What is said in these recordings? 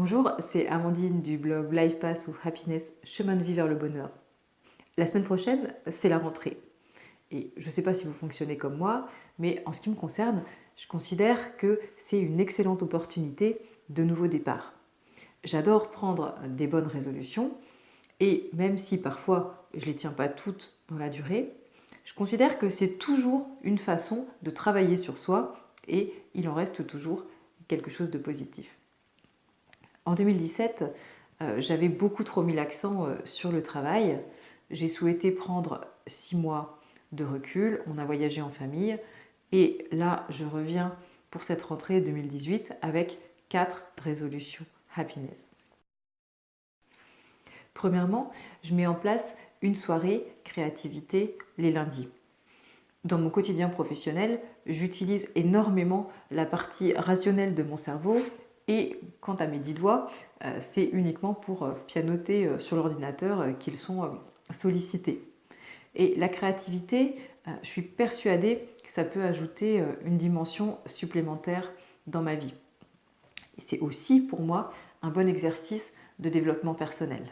Bonjour, c'est Amandine du blog Life Path ou Happiness, chemin de vie vers le bonheur. La semaine prochaine, c'est la rentrée. Et je ne sais pas si vous fonctionnez comme moi, mais en ce qui me concerne, je considère que c'est une excellente opportunité de nouveau départ. J'adore prendre des bonnes résolutions et même si parfois je ne les tiens pas toutes dans la durée, je considère que c'est toujours une façon de travailler sur soi et il en reste toujours quelque chose de positif. En 2017, j'avais beaucoup trop mis l'accent sur le travail. J'ai souhaité prendre 6 mois de recul, on a voyagé en famille et là je reviens pour cette rentrée 2018 avec 4 résolutions happiness. Premièrement, je mets en place une soirée créativité les lundis. Dans mon quotidien professionnel, j'utilise énormément la partie rationnelle de mon cerveau et quant à mes 10 doigts, c'est uniquement pour pianoter sur l'ordinateur qu'ils sont sollicités. Et la créativité, je suis persuadée que ça peut ajouter une dimension supplémentaire dans ma vie. Et c'est aussi pour moi un bon exercice de développement personnel.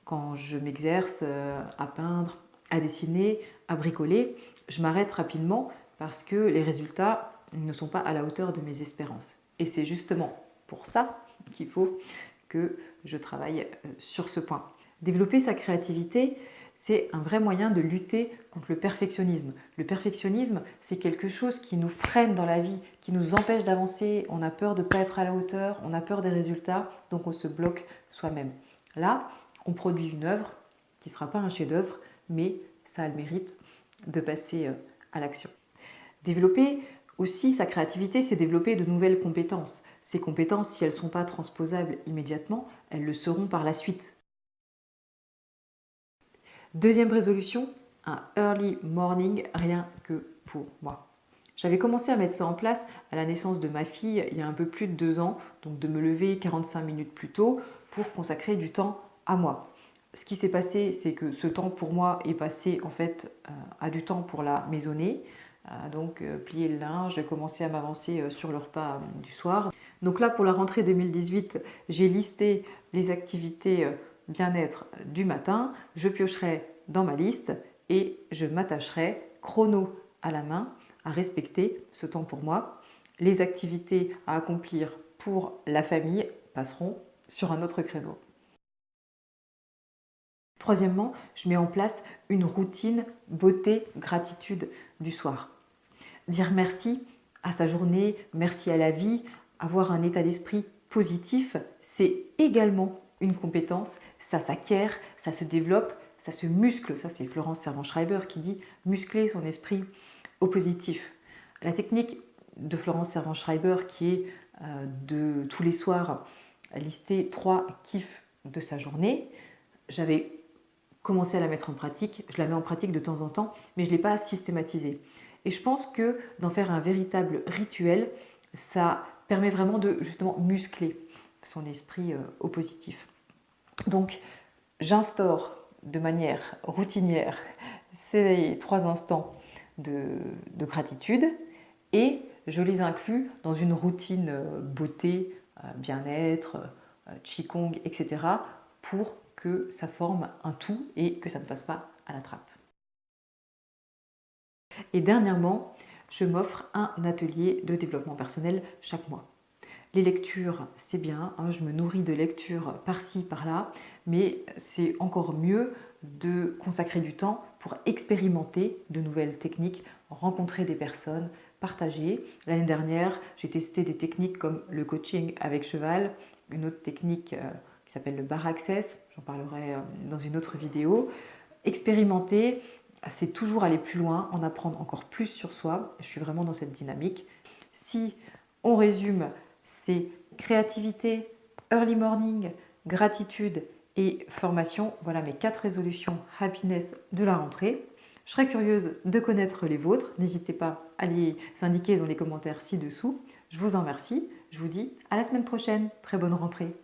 Quand je m'exerce à peindre, à dessiner, à bricoler, je m'arrête rapidement parce que les résultats ne sont pas à la hauteur de mes espérances. Et c'est justement pour ça qu'il faut que je travaille sur ce point. Développer sa créativité, c'est un vrai moyen de lutter contre le perfectionnisme. Le perfectionnisme, c'est quelque chose qui nous freine dans la vie, qui nous empêche d'avancer. On a peur de ne pas être à la hauteur, on a peur des résultats, donc on se bloque soi-même. Là, on produit une œuvre qui ne sera pas un chef-d'œuvre, mais ça a le mérite de passer à l'action. Développer aussi sa créativité, c'est développer de nouvelles compétences. Ces compétences, si elles ne sont pas transposables immédiatement, elles le seront par la suite. Deuxième résolution, un early morning rien que pour moi. J'avais commencé à mettre ça en place à la naissance de ma fille il y a un peu plus de 2 ans, donc de me lever 45 minutes plus tôt pour consacrer du temps à moi. Ce qui s'est passé, c'est que ce temps pour moi est passé en fait à du temps pour la maisonnée. Donc plier le linge, commencer à m'avancer sur le repas du soir. Donc là pour la rentrée 2018, j'ai listé les activités bien-être du matin. Je piocherai dans ma liste et je m'attacherai chrono à la main à respecter ce temps pour moi. Les activités à accomplir pour la famille passeront sur un autre créneau. Troisièmement, je mets en place une routine beauté-gratitude du soir. Dire merci à sa journée, merci à la vie, avoir un état d'esprit positif, c'est également une compétence, ça s'acquiert, ça se développe, ça se muscle. Ça, c'est Florence Servan-Schreiber qui dit muscler son esprit au positif. La technique de Florence Servan-Schreiber qui est de tous les soirs lister 3 kiffs de sa journée, j'avais commencé à la mettre en pratique, je la mets en pratique de temps en temps, mais je ne l'ai pas systématisée. Et je pense que d'en faire un véritable rituel, ça permet vraiment de justement muscler son esprit au positif. Donc j'instaure de manière routinière ces 3 instants de gratitude et je les inclus dans une routine beauté, bien-être, qigong, etc. pour que ça forme un tout et que ça ne passe pas à la trappe. Et dernièrement, je m'offre un atelier de développement personnel chaque mois. Les lectures, c'est bien, hein, je me nourris de lectures par-ci, par-là, mais c'est encore mieux de consacrer du temps pour expérimenter de nouvelles techniques, rencontrer des personnes, partager. L'année dernière, j'ai testé des techniques comme le coaching avec cheval, une autre technique qui s'appelle le bar access, j'en parlerai dans une autre vidéo. Expérimenter, c'est toujours aller plus loin, en apprendre encore plus sur soi. Je suis vraiment dans cette dynamique. Si on résume, c'est créativité, early morning, gratitude et formation. Voilà mes 4 résolutions happiness de la rentrée. Je serais curieuse de connaître les vôtres. N'hésitez pas à les indiquer dans les commentaires ci-dessous. Je vous en remercie. Je vous dis à la semaine prochaine. Très bonne rentrée.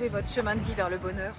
votre chemin de vie vers le bonheur.